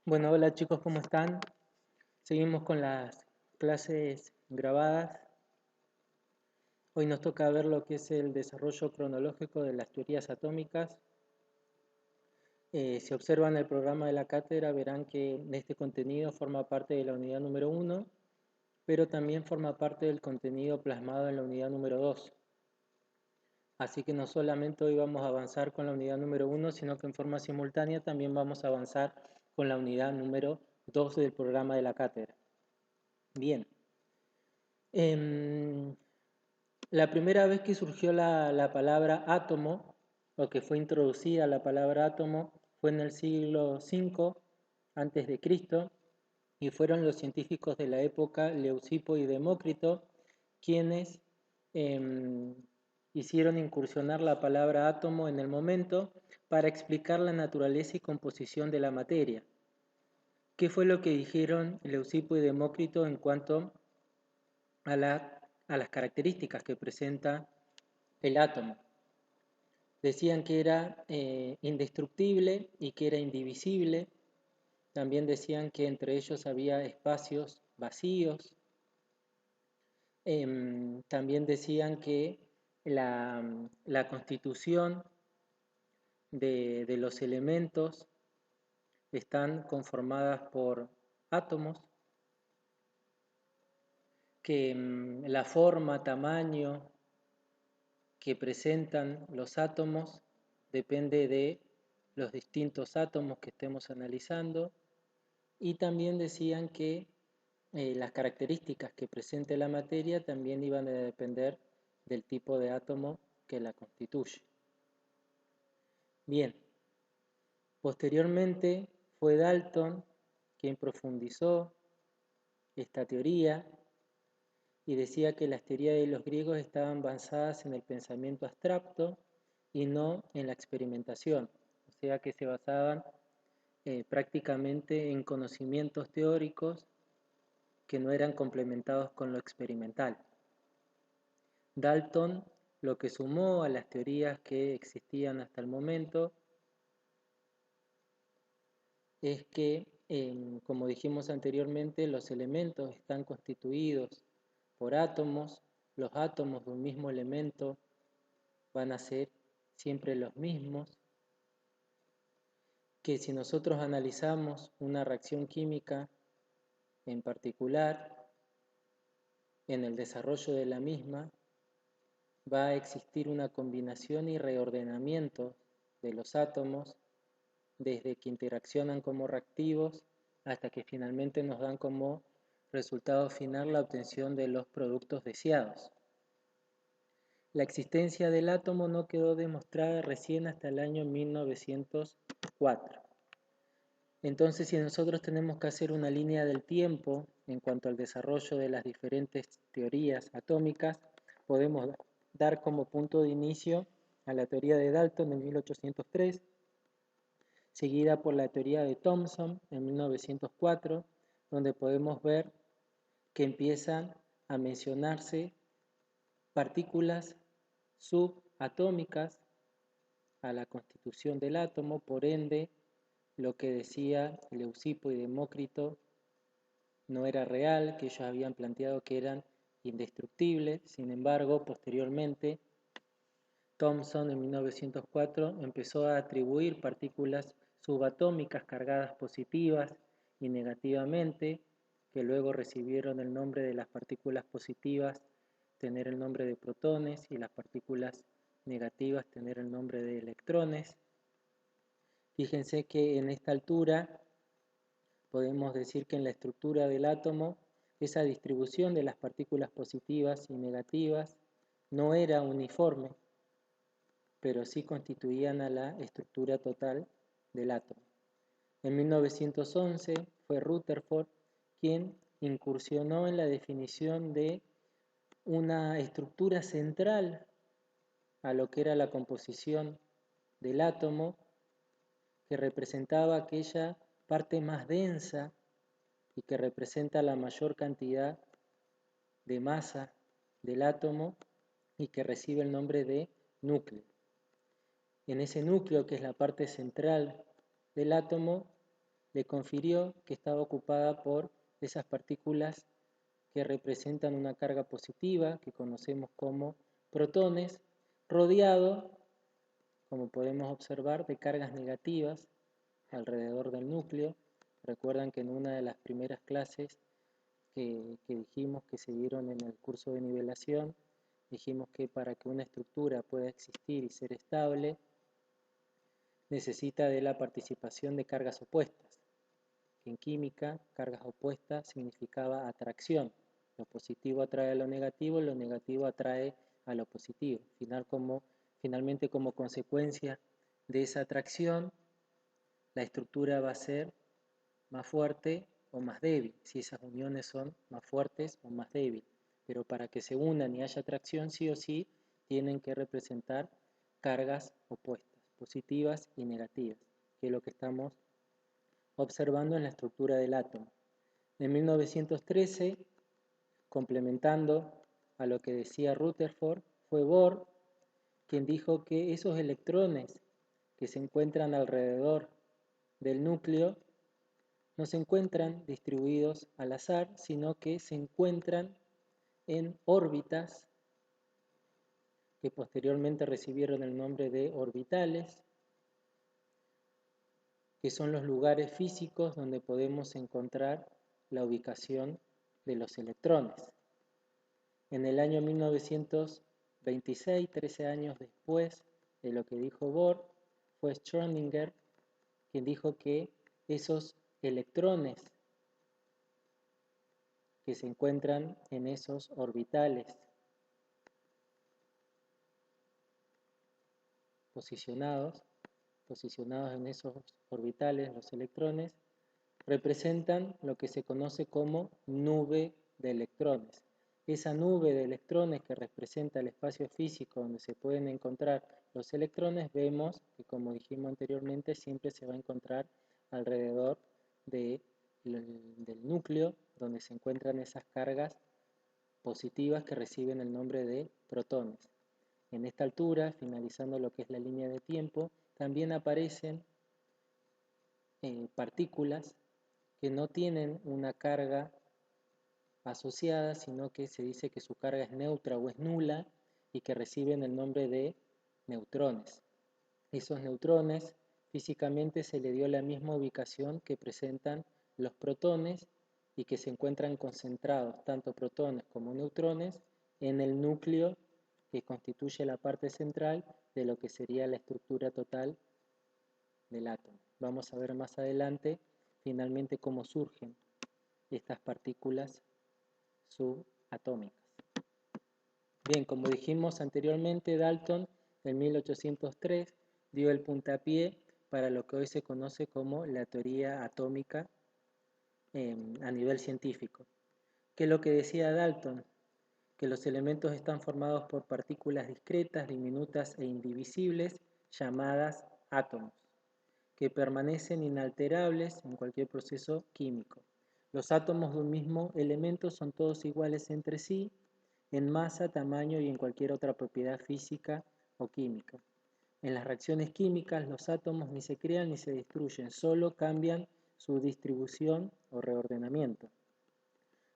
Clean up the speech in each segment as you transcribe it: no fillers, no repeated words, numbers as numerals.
Bueno, hola chicos, ¿cómo están? Seguimos con las clases grabadas. Hoy nos toca ver lo que es el desarrollo cronológico de las teorías atómicas. Si observan el programa de la cátedra, verán que este contenido forma parte de la unidad número 1, pero también forma parte del contenido plasmado en la unidad número 2. Así que no solamente hoy vamos a avanzar con la unidad número 1, sino que en forma simultánea también vamos a avanzar con la unidad número 2 del programa de la cátedra. Bien. La primera vez que surgió la palabra átomo, o que fue introducida la palabra átomo, fue en el siglo V antes de Cristo, y fueron los científicos de la época, Leucipo y Demócrito, quienes hicieron incursionar la palabra átomo en el momento para explicar la naturaleza y composición de la materia. ¿Qué fue lo que dijeron Leucipo y Demócrito en cuanto a las características que presenta el átomo? Decían que era indestructible y que era indivisible. También decían que entre ellos había espacios vacíos. También decían que la constitución de los elementos están conformadas por átomos, que la forma, tamaño que presentan los átomos depende de los distintos átomos que estemos analizando, y también decían que las características que presente la materia también iban a depender del tipo de átomo que la constituye. Bien, posteriormente fue Dalton quien profundizó esta teoría y decía que las teorías de los griegos estaban basadas en el pensamiento abstracto y no en la experimentación, o sea que se basaban prácticamente en conocimientos teóricos que no eran complementados con lo experimental. Dalton lo que sumó a las teorías que existían hasta el momento es que, como dijimos anteriormente, los elementos están constituidos por átomos. Los átomos de un mismo elemento van a ser siempre los mismos, que si nosotros analizamos una reacción química en particular, en el desarrollo de la misma va a existir una combinación y reordenamiento de los átomos desde que interaccionan como reactivos hasta que finalmente nos dan como resultado final la obtención de los productos deseados. La existencia del átomo no quedó demostrada recién hasta el año 1904. Entonces, si nosotros tenemos que hacer una línea del tiempo en cuanto al desarrollo de las diferentes teorías atómicas, podemos dar como punto de inicio a la teoría de Dalton en 1803, seguida por la teoría de Thomson en 1904, donde podemos ver que empiezan a mencionarse partículas subatómicas a la constitución del átomo. Por ende, lo que decía Leucipo y Demócrito no era real, que ellos habían planteado que eran indestructibles. Sin embargo, posteriormente, Thomson en 1904 empezó a atribuir partículas subatómicas cargadas positivas y negativamente, que luego recibieron el nombre de las partículas positivas, tener el nombre de protones, y las partículas negativas tener el nombre de electrones. Fíjense que en esta altura podemos decir que en la estructura del átomo esa distribución de las partículas positivas y negativas no era uniforme, pero sí constituían a la estructura total del átomo. En 1911 fue Rutherford quien incursionó en la definición de una estructura central a lo que era la composición del átomo, que representaba aquella parte más densa y que representa la mayor cantidad de masa del átomo y que recibe el nombre de núcleo. En ese núcleo, que es la parte central del átomo, le confirió que estaba ocupada por esas partículas que representan una carga positiva, que conocemos como protones, rodeado, como podemos observar, de cargas negativas alrededor del núcleo. Recuerdan que en una de las primeras clases que dijimos que se dieron en el curso de nivelación, dijimos que para que una estructura pueda existir y ser estable, necesita de la participación de cargas opuestas. En química, cargas opuestas significaba atracción. Lo positivo atrae a lo negativo atrae a lo positivo. Finalmente, como consecuencia de esa atracción, la estructura va a ser más fuerte o más débil, si esas uniones son más fuertes o más débiles. Pero para que se unan y haya atracción, sí o sí, tienen que representar cargas opuestas, positivas y negativas, que es lo que estamos observando en la estructura del átomo. En 1913, complementando a lo que decía Rutherford, fue Bohr quien dijo que esos electrones que se encuentran alrededor del núcleo no se encuentran distribuidos al azar, sino que se encuentran en órbitas que posteriormente recibieron el nombre de orbitales, que son los lugares físicos donde podemos encontrar la ubicación de los electrones. En el año 1926, 13 años después de lo que dijo Bohr, fue Schrödinger quien dijo que esos electrones que se encuentran en esos orbitales posicionados en esos orbitales, los electrones, representan lo que se conoce como nube de electrones. Esa nube de electrones que representa el espacio físico donde se pueden encontrar los electrones, vemos que, como dijimos anteriormente, siempre se va a encontrar alrededor del núcleo donde se encuentran esas cargas positivas que reciben el nombre de protones. En esta altura, finalizando lo que es la línea de tiempo, también aparecen partículas que no tienen una carga asociada, sino que se dice que su carga es neutra o es nula y que reciben el nombre de neutrones. Esos neutrones físicamente se le dio la misma ubicación que presentan los protones y que se encuentran concentrados, tanto protones como neutrones, en el núcleo que constituye la parte central de lo que sería la estructura total del átomo. Vamos a ver más adelante finalmente cómo surgen estas partículas subatómicas. Bien, como dijimos anteriormente, Dalton en 1803 dio el puntapié para lo que hoy se conoce como la teoría atómica a nivel científico. ¿Qué es lo que decía Dalton? Que los elementos están formados por partículas discretas, diminutas e indivisibles, llamadas átomos, que permanecen inalterables en cualquier proceso químico. Los átomos de un mismo elemento son todos iguales entre sí, en masa, tamaño y en cualquier otra propiedad física o química. En las reacciones químicas, los átomos ni se crean ni se destruyen, solo cambian su distribución o reordenamiento.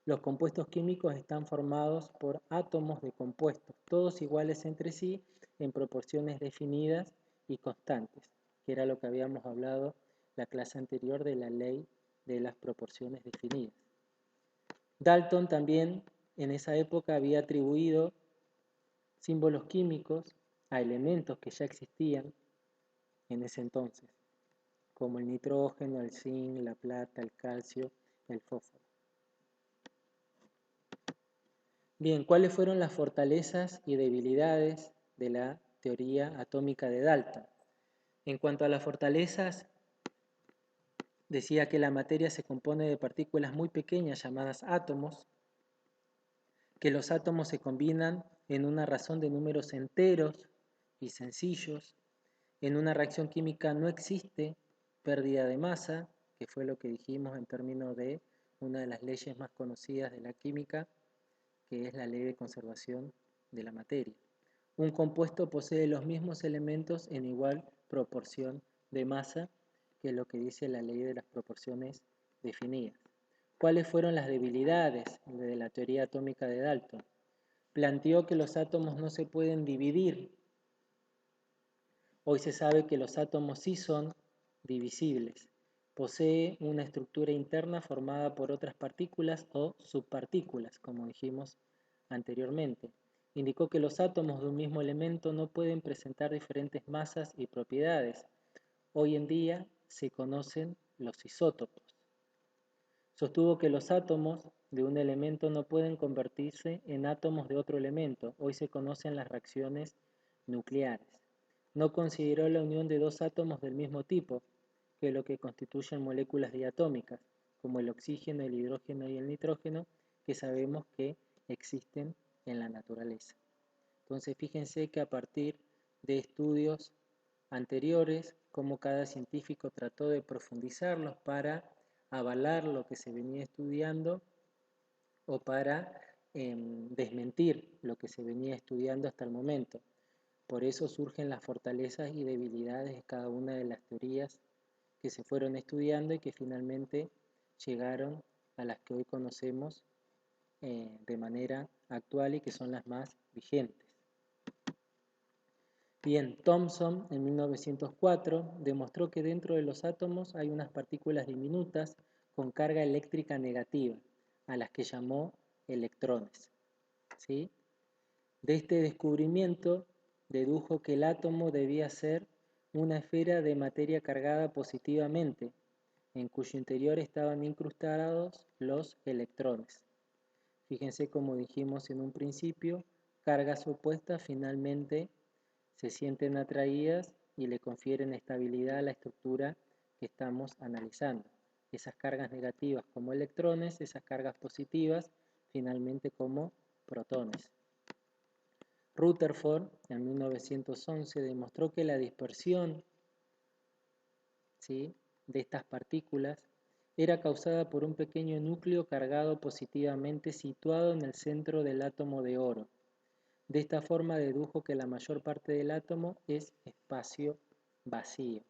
Los compuestos químicos están formados por átomos de compuestos, todos iguales entre sí en proporciones definidas y constantes, que era lo que habíamos hablado la clase anterior de la ley de las proporciones definidas. Dalton también en esa época había atribuido símbolos químicos a elementos que ya existían en ese entonces, como el nitrógeno, el zinc, la plata, el calcio, el fósforo. Bien, ¿cuáles fueron las fortalezas y debilidades de la teoría atómica de Dalton? En cuanto a las fortalezas, decía que la materia se compone de partículas muy pequeñas llamadas átomos, que los átomos se combinan en una razón de números enteros y sencillos. En una reacción química no existe pérdida de masa, que fue lo que dijimos en términos de una de las leyes más conocidas de la química, que es la ley de conservación de la materia. Un compuesto posee los mismos elementos en igual proporción de masa que lo que dice la ley de las proporciones definidas. ¿Cuáles fueron las debilidades de la teoría atómica de Dalton? Planteó que los átomos no se pueden dividir. Hoy se sabe que los átomos sí son divisibles. Posee una estructura interna formada por otras partículas o subpartículas, como dijimos anteriormente. Indicó que los átomos de un mismo elemento no pueden presentar diferentes masas y propiedades. Hoy en día se conocen los isótopos. Sostuvo que los átomos de un elemento no pueden convertirse en átomos de otro elemento. Hoy se conocen las reacciones nucleares. No consideró la unión de dos átomos del mismo tipo, que es lo que constituyen moléculas diatómicas, como el oxígeno, el hidrógeno y el nitrógeno, que sabemos que existen en la naturaleza. Entonces, fíjense que a partir de estudios anteriores, como cada científico trató de profundizarlos para avalar lo que se venía estudiando o para desmentir lo que se venía estudiando hasta el momento. Por eso surgen las fortalezas y debilidades de cada una de las teorías que se fueron estudiando y que finalmente llegaron a las que hoy conocemos de manera actual y que son las más vigentes. Bien, Thomson en 1904 demostró que dentro de los átomos hay unas partículas diminutas con carga eléctrica negativa, a las que llamó electrones. ¿Sí? De este descubrimiento dedujo que el átomo debía ser una esfera de materia cargada positivamente, en cuyo interior estaban incrustados los electrones. Fíjense, como dijimos en un principio, cargas opuestas finalmente se sienten atraídas y le confieren estabilidad a la estructura que estamos analizando. Esas cargas negativas como electrones, esas cargas positivas finalmente como protones. Rutherford en 1911 demostró que la dispersión, ¿sí?, de estas partículas era causada por un pequeño núcleo cargado positivamente situado en el centro del átomo de oro. De esta forma dedujo que la mayor parte del átomo es espacio vacío.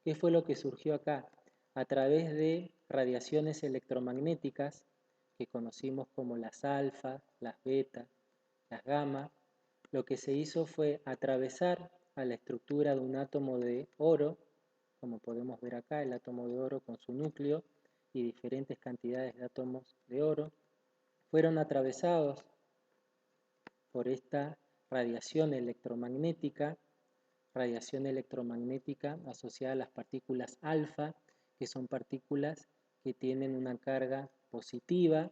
¿Qué fue lo que surgió acá? A través de radiaciones electromagnéticas que conocimos como las alfa, las beta, las gamma, lo que se hizo fue atravesar a la estructura de un átomo de oro, como podemos ver acá, el átomo de oro con su núcleo y diferentes cantidades de átomos de oro, fueron atravesados por esta radiación electromagnética asociada a las partículas alfa, que son partículas que tienen una carga positiva,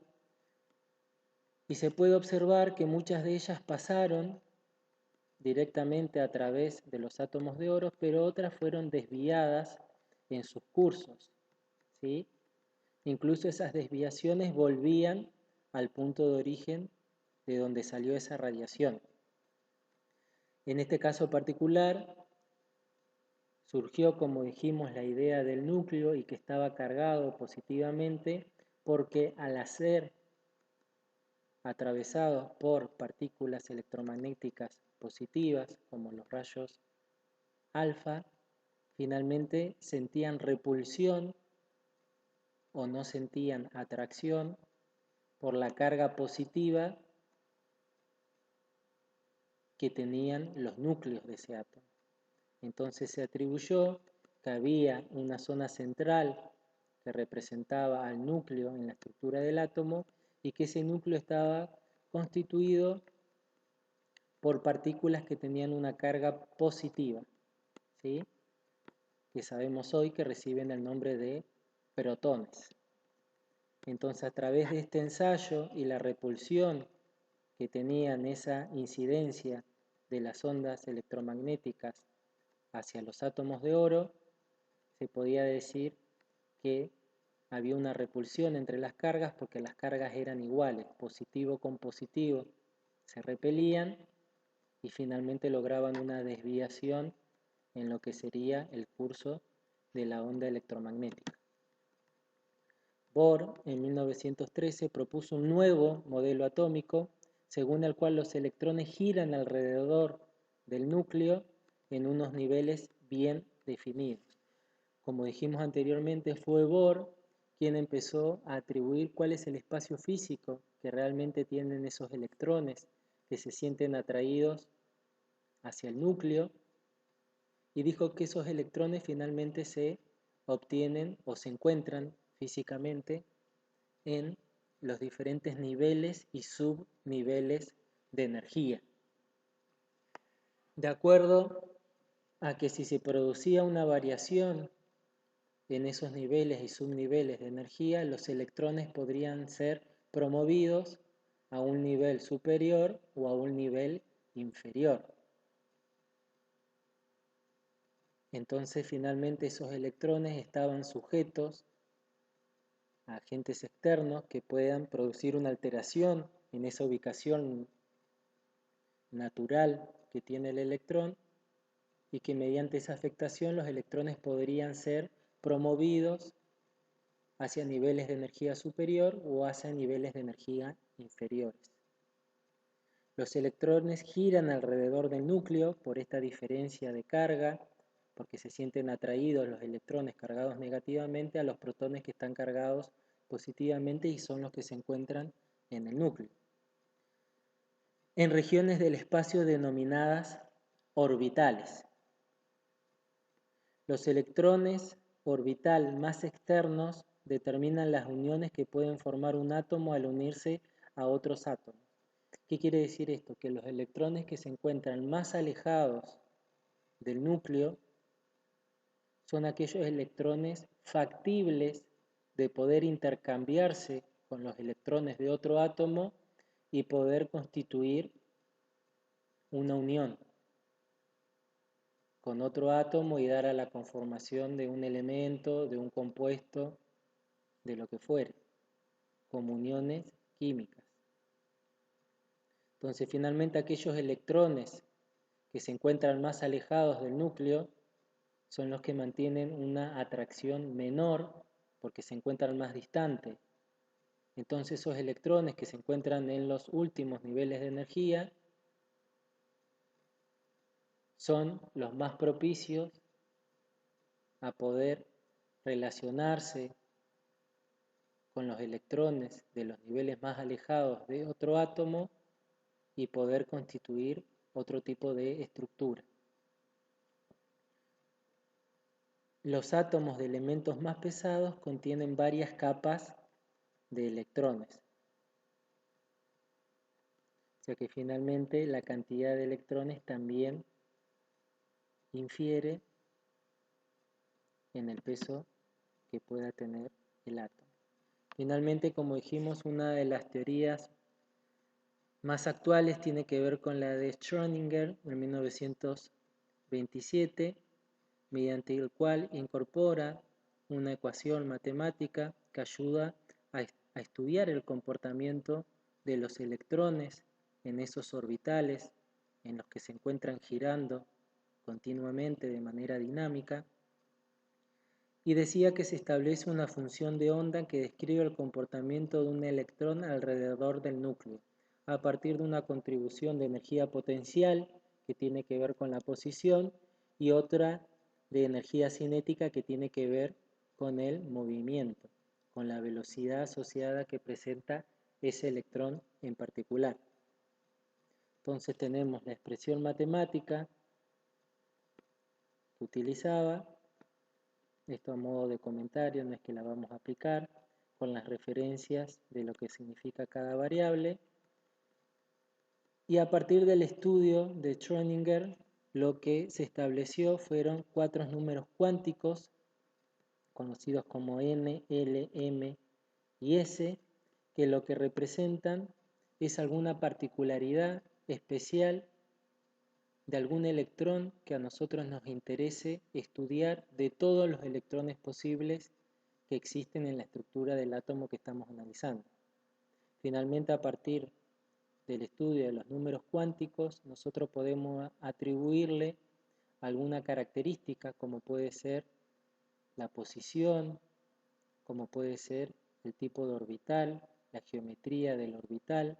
y se puede observar que muchas de ellas pasaron directamente a través de los átomos de oro, pero otras fueron desviadas en sus cursos, ¿sí? Incluso esas desviaciones volvían al punto de origen de donde salió esa radiación. En este caso particular, surgió, como dijimos, la idea del núcleo y que estaba cargado positivamente porque al ser atravesado por partículas electromagnéticas positivas, como los rayos alfa, finalmente sentían repulsión o no sentían atracción por la carga positiva que tenían los núcleos de ese átomo. Entonces se atribuyó que había una zona central que representaba al núcleo en la estructura del átomo y que ese núcleo estaba constituido por partículas que tenían una carga positiva, ¿sí?, que sabemos hoy que reciben el nombre de protones. Entonces, a través de este ensayo y la repulsión que tenían esa incidencia de las ondas electromagnéticas hacia los átomos de oro, se podía decir que había una repulsión entre las cargas porque las cargas eran iguales, positivo con positivo se repelían y finalmente lograban una desviación en lo que sería el curso de la onda electromagnética. Bohr en 1913 propuso un nuevo modelo atómico según el cual los electrones giran alrededor del núcleo en unos niveles bien definidos. como dijimos anteriormente, fue Bohr quien empezó a atribuir cuál es el espacio físico que realmente tienen esos electrones que se sienten atraídos hacia el núcleo, y dijo que esos electrones finalmente se obtienen o se encuentran físicamente en los diferentes niveles y subniveles de energía. De acuerdo a que si se producía una variación en esos niveles y subniveles de energía, los electrones podrían ser promovidos a un nivel superior o a un nivel inferior. Entonces, finalmente, esos electrones estaban sujetos a agentes externos que puedan producir una alteración en esa ubicación natural que tiene el electrón, y que mediante esa afectación los electrones podrían ser promovidos hacia niveles de energía superior o hacia niveles de energía inferiores. Los electrones giran alrededor del núcleo por esta diferencia de carga, porque se sienten atraídos los electrones cargados negativamente a los protones que están cargados positivamente y son los que se encuentran en el núcleo, en regiones del espacio denominadas orbitales. Los electrones orbital más externos determinan las uniones que pueden formar un átomo al unirse a otros átomos. ¿Qué quiere decir esto? Que los electrones que se encuentran más alejados del núcleo son aquellos electrones factibles de poder intercambiarse con los electrones de otro átomo y poder constituir una unión con otro átomo y dar a la conformación de un elemento, de un compuesto, de lo que fuere, como uniones químicas. Entonces, finalmente, aquellos electrones que se encuentran más alejados del núcleo son los que mantienen una atracción menor porque se encuentran más distantes. Entonces, esos electrones que se encuentran en los últimos niveles de energía son los más propicios a poder relacionarse con los electrones de los niveles más alejados de otro átomo y poder constituir otro tipo de estructura. Los átomos de elementos más pesados contienen varias capas de electrones. O sea que finalmente la cantidad de electrones también infiere en el peso que pueda tener el átomo. Finalmente, como dijimos, una de las teorías más actuales tiene que ver con la de Schrödinger en 1927, mediante el cual incorpora una ecuación matemática que ayuda a estudiar el comportamiento de los electrones en esos orbitales en los que se encuentran girando continuamente de manera dinámica, y decía que se establece una función de onda que describe el comportamiento de un electrón alrededor del núcleo, a partir de una contribución de energía potencial que tiene que ver con la posición y otra de energía cinética que tiene que ver con el movimiento, con la velocidad asociada que presenta ese electrón en particular. Entonces tenemos la expresión matemática que utilizaba, esto a modo de comentario, no es que la vamos a aplicar, con las referencias de lo que significa cada variable. Y a partir del estudio de Schrödinger, lo que se estableció fueron 4 números cuánticos, conocidos como n, l, m y s, que lo que representan es alguna particularidad especial de algún electrón que a nosotros nos interese estudiar de todos los electrones posibles que existen en la estructura del átomo que estamos analizando. Finalmente, a partir del estudio de los números cuánticos, nosotros podemos atribuirle alguna característica, como puede ser la posición, como puede ser el tipo de orbital, la geometría del orbital,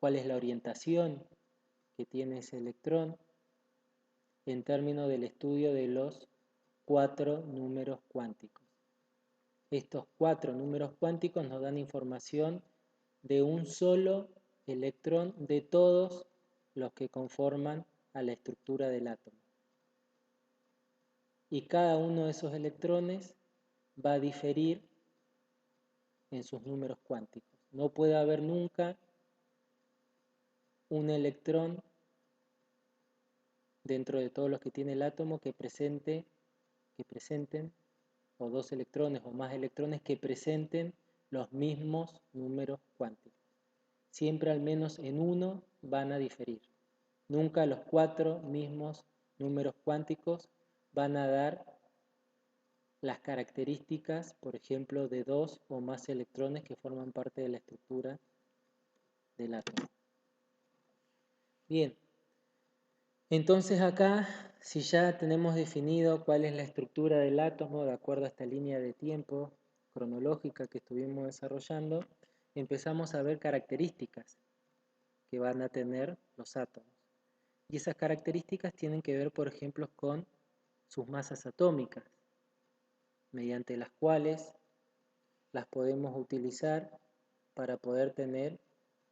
cuál es la orientación que tiene ese electrón, en términos del estudio de los 4 números cuánticos. Estos 4 números cuánticos nos dan información de un solo electrón de todos los que conforman a la estructura del átomo. Y cada uno de esos electrones va a diferir en sus números cuánticos. No puede haber nunca un electrón dentro de todos los que tiene el átomo que presenten, o dos electrones o más electrones que presenten los mismos números cuánticos. Siempre al menos en uno van a diferir. Nunca los 4 mismos números cuánticos van a dar las características, por ejemplo, de 2 o más electrones que forman parte de la estructura del átomo. Bien, entonces acá, si ya tenemos definido cuál es la estructura del átomo de acuerdo a esta línea de tiempo cronológica que estuvimos desarrollando, empezamos a ver características que van a tener los átomos. Y esas características tienen que ver, por ejemplo, con sus masas atómicas, mediante las cuales las podemos utilizar para poder tener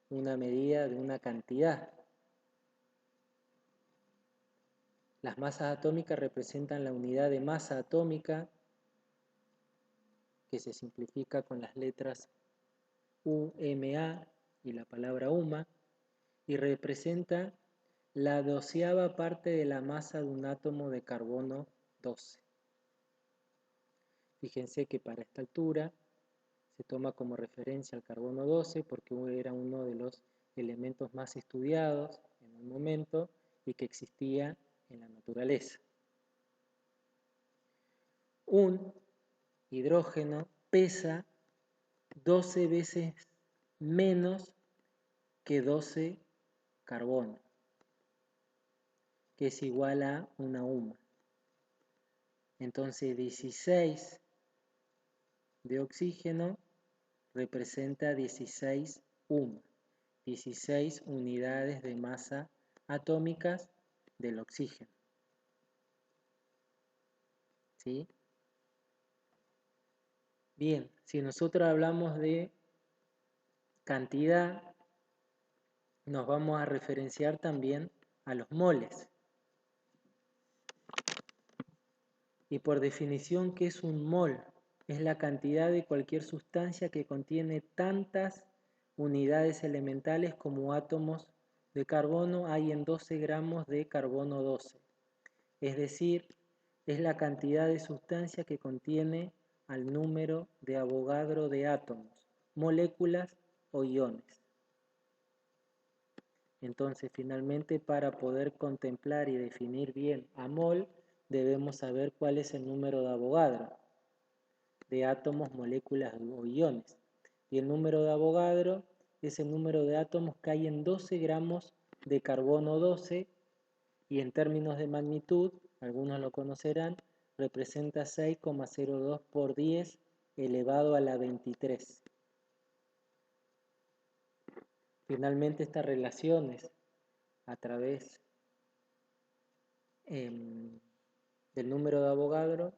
una medida de una cantidad. Las masas atómicas representan la unidad de masa atómica, que se simplifica con las letras UMA y la palabra UMA, y representa la 12ª parte de la masa de un átomo de carbono 12. Fíjense que para esta altura se toma como referencia al carbono 12 porque era uno de los elementos más estudiados en un momento y que existía en la naturaleza. Un hidrógeno pesa 12 veces menos que 12 carbono, que es igual a una UMA. Entonces 16 de oxígeno representa 16 UMA, 16 unidades de masa atómicas del oxígeno. ¿Sí? Bien, si nosotros hablamos de cantidad, nos vamos a referenciar también a los moles. Y por definición, ¿qué es un mol? Es la cantidad de cualquier sustancia que contiene tantas unidades elementales como átomos de carbono hay en 12 gramos de carbono 12. Es decir, es la cantidad de sustancia que contiene al número de Avogadro de átomos, moléculas o iones. Entonces, finalmente, para poder contemplar y definir bien a mol, debemos saber cuál es el número de Avogadro de átomos, moléculas o iones. Y el número de Avogadro es el número de átomos que hay en 12 gramos de carbono 12 y en términos de magnitud, algunos lo conocerán, representa 6,02 por 10 elevado a la 23. Finalmente, estas relaciones a través del número de Avogadro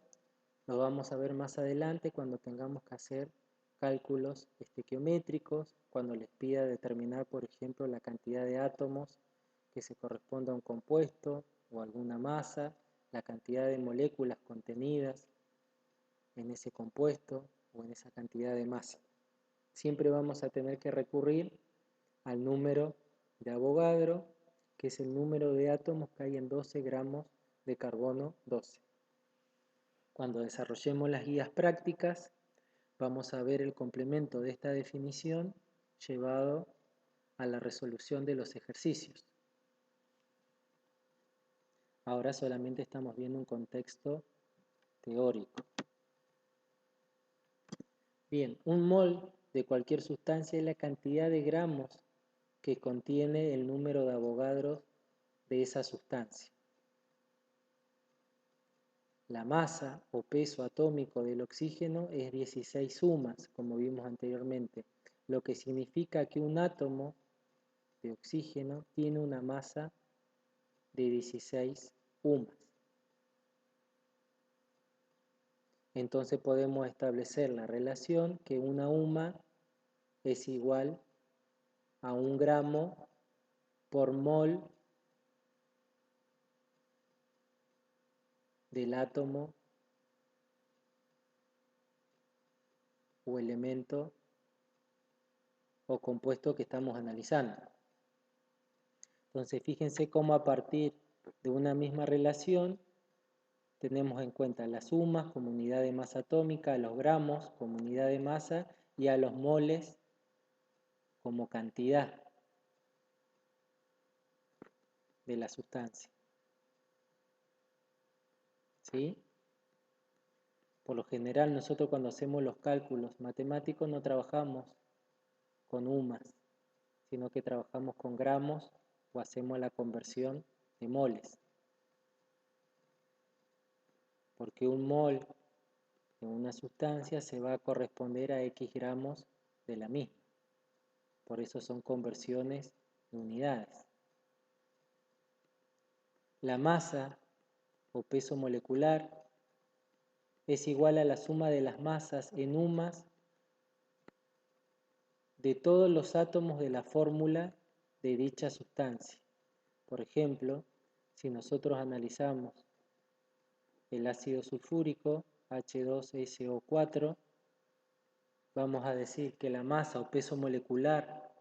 lo vamos a ver más adelante cuando tengamos que hacer cálculos estequiométricos, cuando les pida determinar, por ejemplo, la cantidad de átomos que se corresponde a un compuesto o alguna masa, la cantidad de moléculas contenidas en ese compuesto o en esa cantidad de masa. Siempre vamos a tener que recurrir al número de Avogadro, que es el número de átomos que hay en 12 gramos de carbono 12. Cuando desarrollemos las guías prácticas, vamos a ver el complemento de esta definición llevado a la resolución de los ejercicios. Ahora solamente estamos viendo un contexto teórico. Bien, un mol de cualquier sustancia es la cantidad de gramos que contiene el número de Avogadro de esa sustancia. La masa o peso atómico del oxígeno es 16 UMAs, como vimos anteriormente, lo que significa que un átomo de oxígeno tiene una masa de 16 UMAs. entonces podemos establecer la relación que una UMA es igual a 1 gramo por mol del átomo o elemento o compuesto que estamos analizando. Entonces fíjense cómo a partir de una misma relación tenemos en cuenta las sumas como unidad de masa atómica, a los gramos como unidad de masa y a los moles como cantidad de la sustancia. ¿Sí? Por lo general nosotros cuando hacemos los cálculos matemáticos no trabajamos con UMAS, sino que trabajamos con gramos o hacemos la conversión de moles. Porque un mol de una sustancia se va a corresponder a X gramos de la misma. Por eso son conversiones de unidades. La masa o peso molecular es igual a la suma de las masas en UMAS de todos los átomos de la fórmula de dicha sustancia. Por ejemplo, si nosotros analizamos el ácido sulfúrico H2SO4, vamos a decir que la masa o peso molecular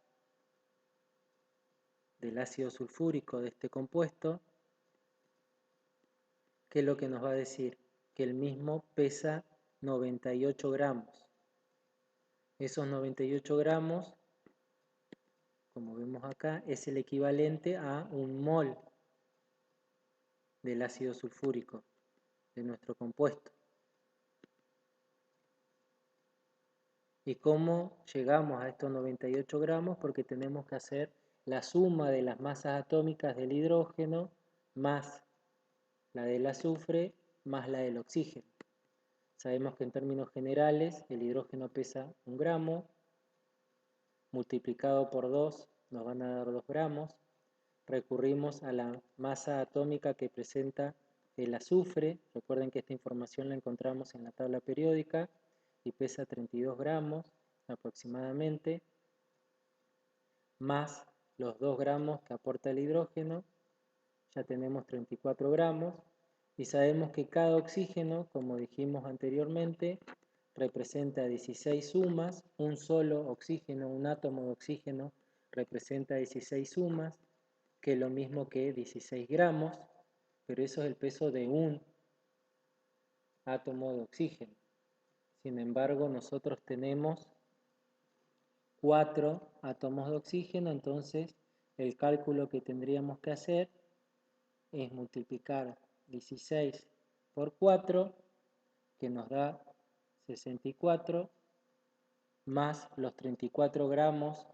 del ácido sulfúrico de este compuesto, ¿qué es lo que nos va a decir? Que el mismo pesa 98 gramos. Esos 98 gramos, como vemos acá, es el equivalente a 1 mol del ácido sulfúrico de nuestro compuesto. ¿Y cómo llegamos a estos 98 gramos? Porque tenemos que hacer la suma de las masas atómicas del hidrógeno más la del azufre más la del oxígeno. Sabemos que en términos generales el hidrógeno pesa 1 gramo, multiplicado por 2 nos van a dar 2 gramos. Recurrimos a la masa atómica que presenta el azufre. Recuerden que esta información la encontramos en la tabla periódica y pesa 32 gramos aproximadamente, más los 2 gramos que aporta el hidrógeno, ya tenemos 34 gramos. Y sabemos que cada oxígeno, como dijimos anteriormente, representa 16 sumas. Un solo oxígeno, un átomo de oxígeno, representa 16 sumas, que es lo mismo que 16 gramos, pero eso es el peso de un átomo de oxígeno. Sin embargo, nosotros tenemos 4 átomos de oxígeno, entonces el cálculo que tendríamos que hacer es multiplicar 16 por 4, que nos da 64, más los 34 gramos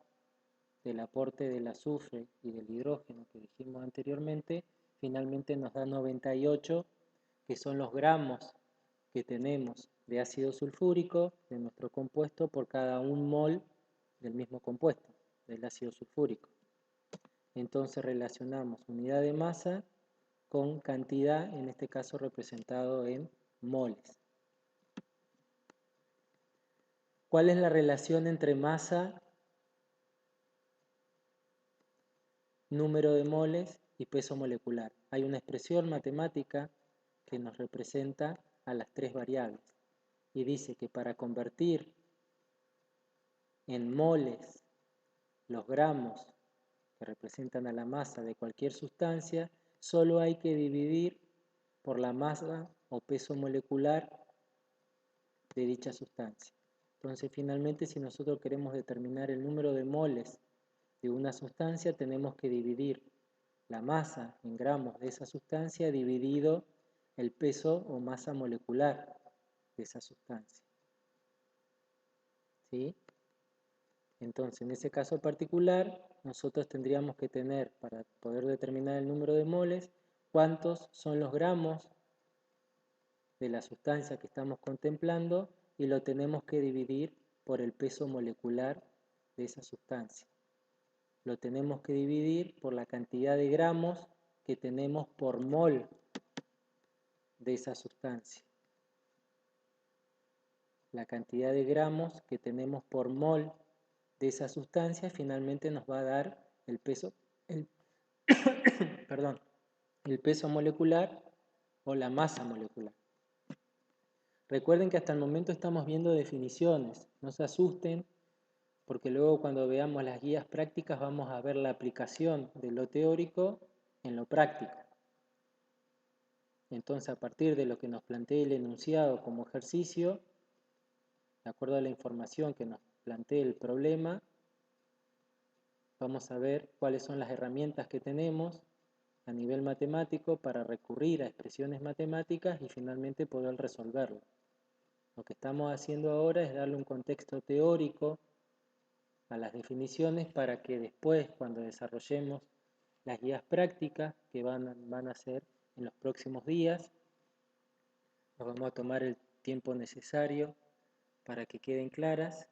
del aporte del azufre y del hidrógeno que dijimos anteriormente, finalmente nos da 98, que son los gramos que tenemos de ácido sulfúrico de nuestro compuesto por cada 1 mol del mismo compuesto, del ácido sulfúrico. Entonces relacionamos unidad de masa con cantidad, en este caso representado en moles. ¿Cuál es la relación entre masa, número de moles y peso molecular? Hay una expresión matemática que nos representa a las 3 variables y dice que para convertir en moles los gramos que representan a la masa de cualquier sustancia, solo hay que dividir por la masa o peso molecular de dicha sustancia. Entonces, finalmente, si nosotros queremos determinar el número de moles de una sustancia, tenemos que dividir la masa en gramos de esa sustancia dividido el peso o masa molecular de esa sustancia. ¿Sí? Entonces, en ese caso particular, nosotros tendríamos que tener, para poder determinar el número de moles, cuántos son los gramos de la sustancia que estamos contemplando y lo tenemos que dividir por el peso molecular de esa sustancia. Lo tenemos que dividir por la cantidad de gramos que tenemos por mol de esa sustancia. la cantidad de gramos que tenemos por mol de esa sustancia, finalmente nos va a dar el peso, perdón, el peso molecular o la masa molecular. Recuerden que hasta el momento estamos viendo definiciones, no se asusten, porque luego cuando veamos las guías prácticas vamos a ver la aplicación de lo teórico en lo práctico. Entonces, a partir de lo que nos plantea el enunciado como ejercicio, de acuerdo a la información que nos plantea el problema, vamos a ver cuáles son las herramientas que tenemos a nivel matemático para recurrir a expresiones matemáticas y finalmente poder resolverlo. Lo que estamos haciendo ahora es darle un contexto teórico a las definiciones para que después, cuando desarrollemos las guías prácticas que van a ser en los próximos días, nos vamos a tomar el tiempo necesario para que queden claras.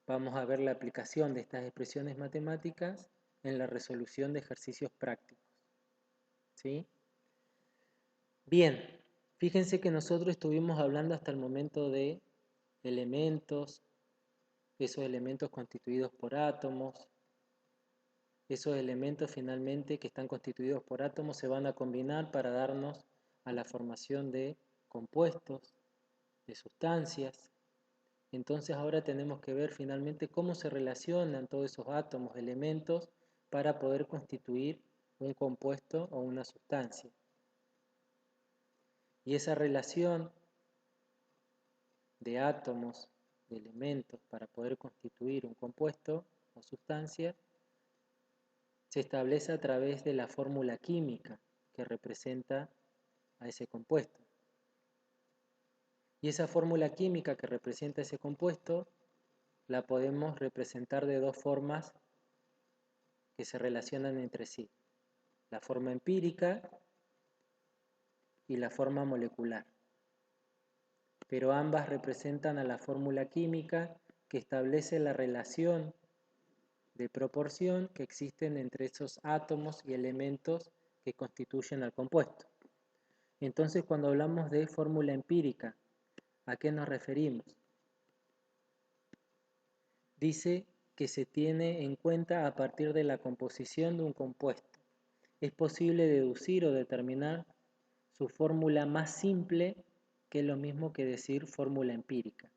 Vamos a ver la aplicación de estas expresiones matemáticas en la resolución de ejercicios prácticos. ¿Sí? Bien, fíjense que nosotros estuvimos hablando hasta el momento de elementos, esos elementos constituidos por átomos. Esos elementos finalmente que están constituidos por átomos se van a combinar para darnos a la formación de compuestos, de sustancias. Entonces ahora tenemos que ver finalmente cómo se relacionan todos esos átomos, elementos, para poder constituir un compuesto o una sustancia. Y esa relación de átomos, de elementos, para poder constituir un compuesto o sustancia, se establece a través de la fórmula química que representa a ese compuesto. Y esa fórmula química que representa ese compuesto la podemos representar de dos formas que se relacionan entre sí. La forma empírica y la forma molecular. Pero ambas representan a la fórmula química que establece la relación de proporción que existen entre esos átomos y elementos que constituyen al compuesto. Entonces, cuando hablamos de fórmula empírica, ¿a qué nos referimos? Dice que se tiene en cuenta a partir de la composición de un compuesto. Es posible deducir o determinar su fórmula más simple, que es lo mismo que decir fórmula empírica.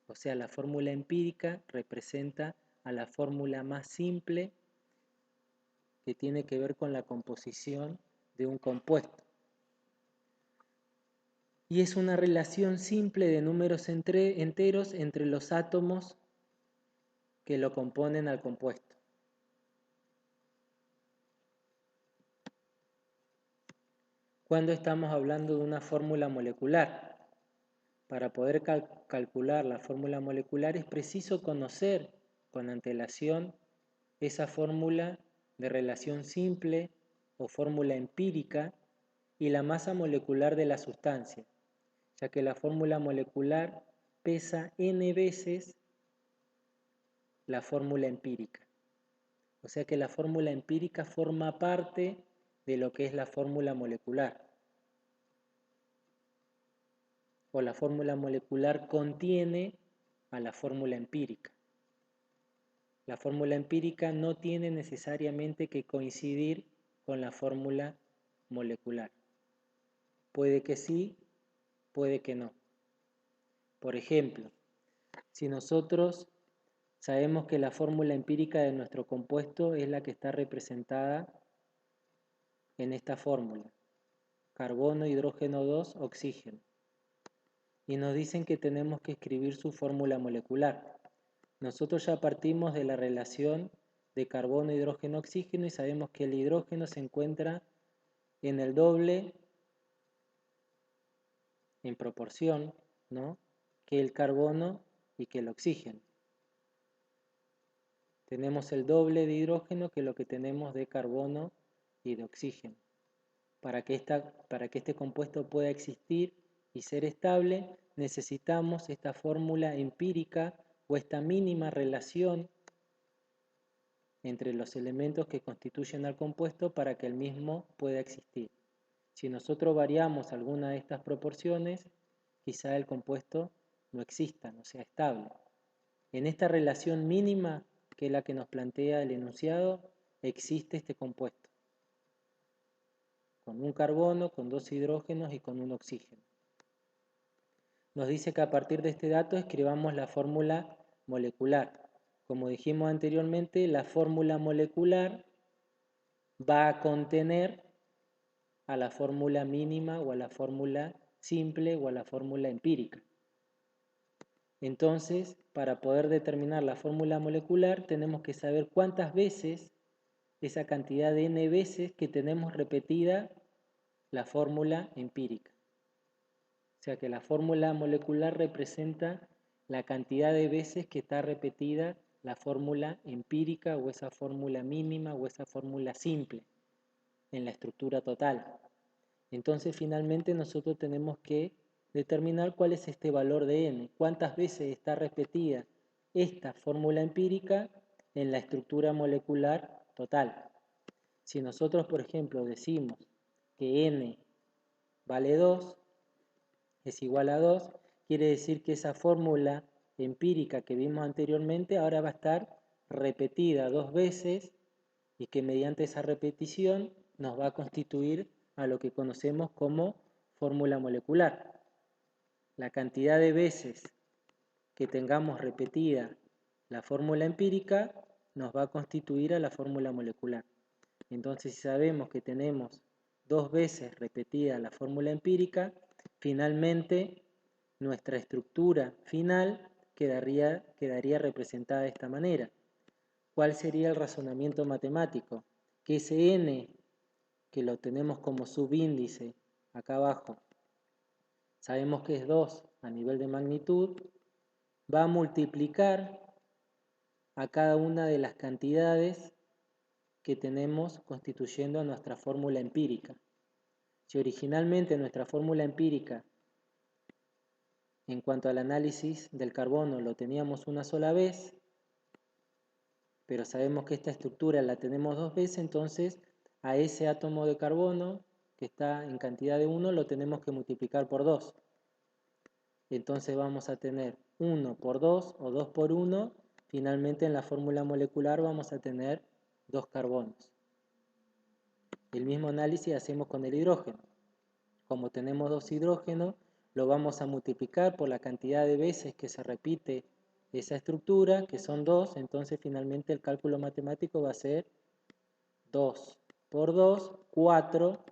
O sea, la fórmula empírica representa a la fórmula más simple que tiene que ver con la composición de un compuesto. Y es una relación simple de números enteros entre los átomos que lo componen al compuesto. Cuando estamos hablando de una fórmula molecular, para poder calcular la fórmula molecular es preciso conocer con antelación esa fórmula de relación simple o fórmula empírica y la masa molecular de la sustancia, ya que la fórmula molecular pesa n veces la fórmula empírica. O sea que la fórmula empírica forma parte de lo que es la fórmula molecular. O la fórmula molecular contiene a la fórmula empírica. La fórmula empírica no tiene necesariamente que coincidir con la fórmula molecular. Puede que sí, puede que no. Por ejemplo, si nosotros sabemos que la fórmula empírica de nuestro compuesto es la que está representada en esta fórmula: carbono, hidrógeno 2, oxígeno. Y nos dicen que tenemos que escribir su fórmula molecular. Nosotros ya partimos de la relación de carbono, hidrógeno, oxígeno y sabemos que el hidrógeno se encuentra en el doble en proporción, ¿no?, que el carbono y que el oxígeno. Tenemos el doble de hidrógeno que lo que tenemos de carbono y de oxígeno. Para que este compuesto pueda existir y ser estable, necesitamos esta fórmula empírica o esta mínima relación entre los elementos que constituyen al compuesto para que el mismo pueda existir. Si nosotros variamos alguna de estas proporciones, quizá el compuesto no existan, o sea, estable. En esta relación mínima, que es la que nos plantea el enunciado, existe este compuesto, con un carbono, con 2 hidrógenos y con un oxígeno. Nos dice que a partir de este dato escribamos la fórmula molecular. Como dijimos anteriormente, la fórmula molecular va a contener a la fórmula mínima o a la fórmula simple o a la fórmula empírica. Entonces, para poder determinar la fórmula molecular, tenemos que saber cuántas veces, esa cantidad de n veces que tenemos repetida la fórmula empírica. O sea que la fórmula molecular representa la cantidad de veces que está repetida la fórmula empírica o esa fórmula mínima o esa fórmula simple en la estructura total. Entonces finalmente nosotros tenemos que determinar cuál es este valor de n, cuántas veces está repetida esta fórmula empírica en la estructura molecular total. Si nosotros, por ejemplo, decimos que n vale 2, es igual a 2, quiere decir que esa fórmula empírica que vimos anteriormente ahora va a estar repetida 2 veces y que mediante esa repetición nos va a constituir a lo que conocemos como fórmula molecular. La cantidad de veces que tengamos repetida la fórmula empírica nos va a constituir a la fórmula molecular. Entonces, si sabemos que tenemos 2 veces repetida la fórmula empírica, finalmente nuestra estructura final quedaría representada de esta manera. ¿Cuál sería el razonamiento matemático? Que ese n, que lo tenemos como subíndice acá abajo, sabemos que es 2 a nivel de magnitud, va a multiplicar a cada una de las cantidades que tenemos constituyendo nuestra fórmula empírica. Si originalmente nuestra fórmula empírica en cuanto al análisis del carbono lo teníamos una sola vez, pero sabemos que esta estructura la tenemos 2 veces, entonces a ese átomo de carbono que está en cantidad de 1 lo tenemos que multiplicar por 2. Entonces vamos a tener 1 por 2 o 2 por 1. Finalmente en la fórmula molecular vamos a tener 2 carbonos. El mismo análisis hacemos con el hidrógeno. Como tenemos 2 hidrógenos, lo vamos a multiplicar por la cantidad de veces que se repite esa estructura, que son 2, entonces finalmente el cálculo matemático va a ser 2 por 2, 4,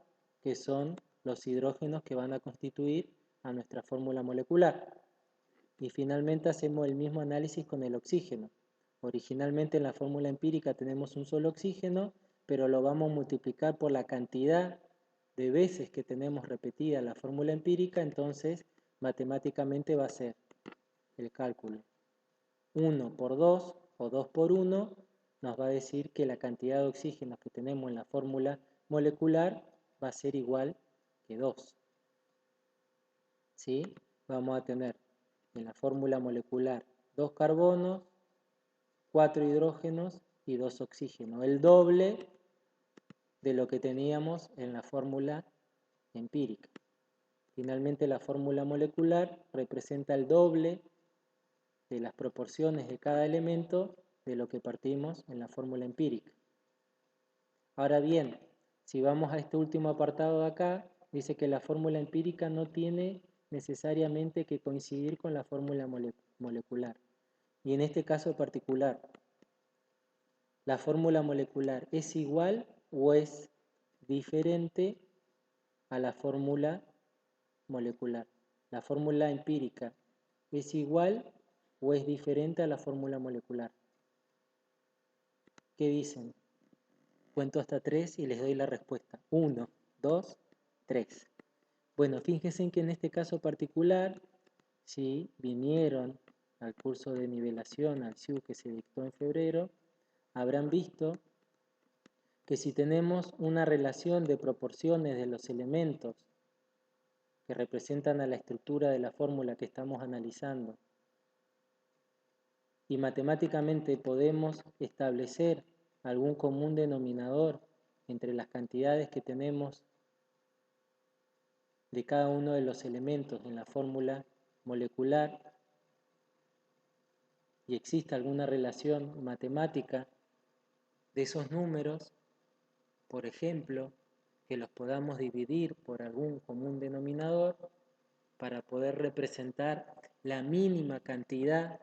que son los hidrógenos que van a constituir a nuestra fórmula molecular. Y finalmente hacemos el mismo análisis con el oxígeno. Originalmente en la fórmula empírica tenemos un solo oxígeno, pero lo vamos a multiplicar por la cantidad de veces que tenemos repetida la fórmula empírica, entonces matemáticamente va a ser el cálculo 1 por 2 o 2 por 1 nos va a decir que la cantidad de oxígenos que tenemos en la fórmula molecular va a ser igual que 2. ¿Sí? Vamos a tener en la fórmula molecular 2 carbonos, 4 hidrógenos y 2 oxígenos, el doble de lo que teníamos en la fórmula empírica. Finalmente la fórmula molecular representa el doble de las proporciones de cada elemento de lo que partimos en la fórmula empírica. Ahora bien, si vamos a este último apartado de acá, dice que la fórmula empírica no tiene necesariamente que coincidir con la fórmula molecular. Y en este caso particular, ¿la fórmula molecular es igual o es diferente a la fórmula molecular? ¿La fórmula empírica es igual o es diferente a la fórmula molecular? ¿Qué dicen? Cuento hasta 3 y les doy la respuesta. 1, 2, 3. Bueno, fíjense que en este caso particular, si vinieron al curso de nivelación, al CIU que se dictó en febrero, habrán visto que si tenemos una relación de proporciones de los elementos que representan a la estructura de la fórmula que estamos analizando, y matemáticamente podemos establecer algún común denominador entre las cantidades que tenemos de cada uno de los elementos en la fórmula molecular, y existe alguna relación matemática de esos números, por ejemplo, que los podamos dividir por algún común denominador para poder representar la mínima cantidad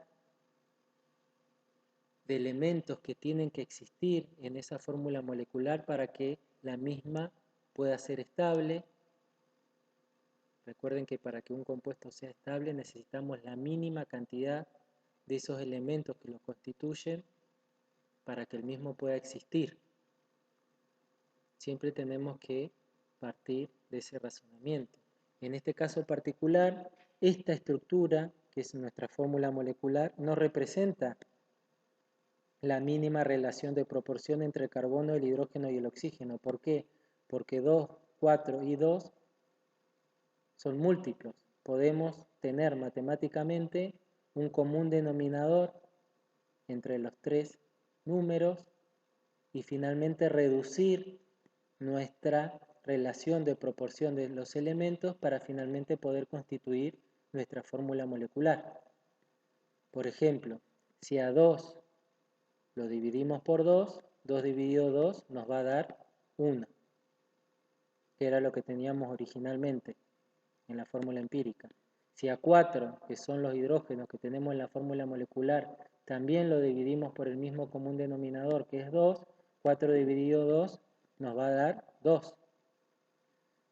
de elementos que tienen que existir en esa fórmula molecular para que la misma pueda ser estable. Recuerden que para que un compuesto sea estable necesitamos la mínima cantidad de esos elementos que lo constituyen para que el mismo pueda existir. Siempre tenemos que partir de ese razonamiento. En este caso particular, esta estructura, que es nuestra fórmula molecular, no representa la mínima relación de proporción entre el carbono, el hidrógeno y el oxígeno. ¿Por qué? Porque 2, 4 y 2 son múltiplos. Podemos tener matemáticamente un común denominador entre los tres números y finalmente reducir nuestra relación de proporción de los elementos para finalmente poder constituir nuestra fórmula molecular. Por ejemplo, si a 2 lo dividimos por 2, 2 dividido 2 nos va a dar 1, que era lo que teníamos originalmente en la fórmula empírica. Si a 4, que son los hidrógenos que tenemos en la fórmula molecular, también lo dividimos por el mismo común denominador, que es 2, 4 dividido 2 nos va a dar 2,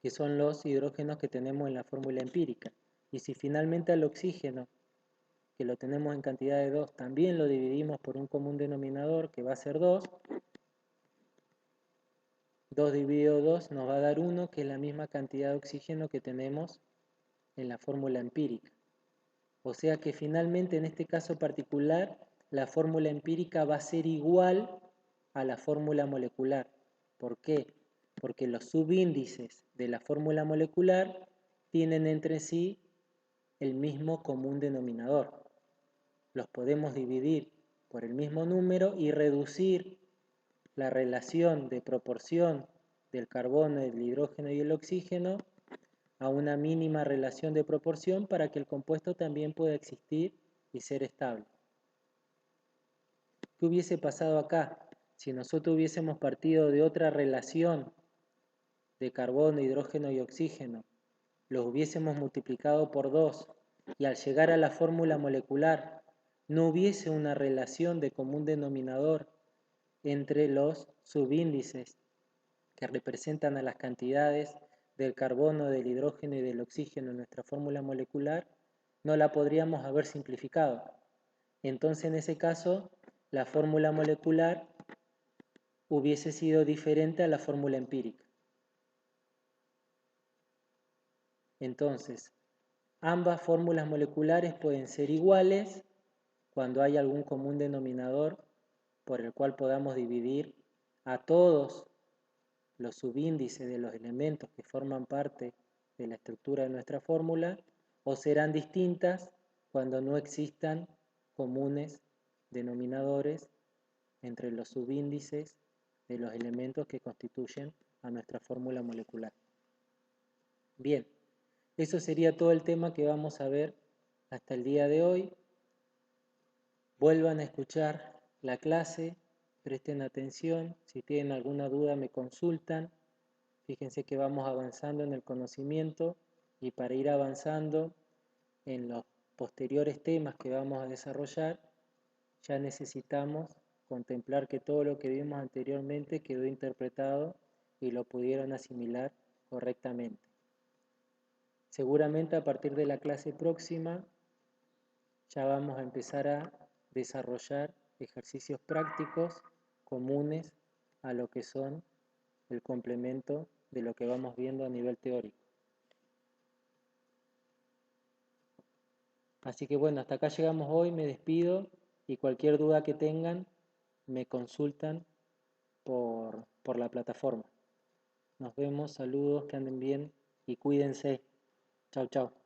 que son los hidrógenos que tenemos en la fórmula empírica. Y si finalmente al oxígeno, que lo tenemos en cantidad de 2, también lo dividimos por un común denominador, que va a ser 2, 2 dividido 2 nos va a dar 1, que es la misma cantidad de oxígeno que tenemos en la fórmula empírica. O sea que finalmente en este caso particular la fórmula empírica va a ser igual a la fórmula molecular. ¿Por qué? Porque los subíndices de la fórmula molecular tienen entre sí el mismo común denominador. Los podemos dividir por el mismo número y reducir la relación de proporción del carbono, el hidrógeno y el oxígeno a una mínima relación de proporción para que el compuesto también pueda existir y ser estable. ¿Qué hubiese pasado acá? Si nosotros hubiésemos partido de otra relación de carbono, hidrógeno y oxígeno, los hubiésemos multiplicado por 2 y al llegar a la fórmula molecular no hubiese una relación de común denominador entre los subíndices que representan a las cantidades del carbono, del hidrógeno y del oxígeno en nuestra fórmula molecular, no la podríamos haber simplificado. Entonces, en ese caso, la fórmula molecular hubiese sido diferente a la fórmula empírica. Entonces, ambas fórmulas moleculares pueden ser iguales cuando hay algún común denominador por el cual podamos dividir a todos los subíndices de los elementos que forman parte de la estructura de nuestra fórmula, o serán distintas cuando no existan comunes denominadores entre los subíndices de los elementos que constituyen a nuestra fórmula molecular. Bien, eso sería todo el tema que vamos a ver hasta el día de hoy. Vuelvan a escuchar la clase, presten atención, si tienen alguna duda me consultan. Fíjense que vamos avanzando en el conocimiento y para ir avanzando en los posteriores temas que vamos a desarrollar, ya necesitamos contemplar que todo lo que vimos anteriormente quedó interpretado y lo pudieron asimilar correctamente. Seguramente a partir de la clase próxima ya vamos a empezar a desarrollar ejercicios prácticos comunes a lo que son el complemento de lo que vamos viendo a nivel teórico. Así que bueno, hasta acá llegamos hoy, me despido y cualquier duda que tengan me consultan por la plataforma. Nos vemos, saludos, que anden bien y cuídense. Chau, chau.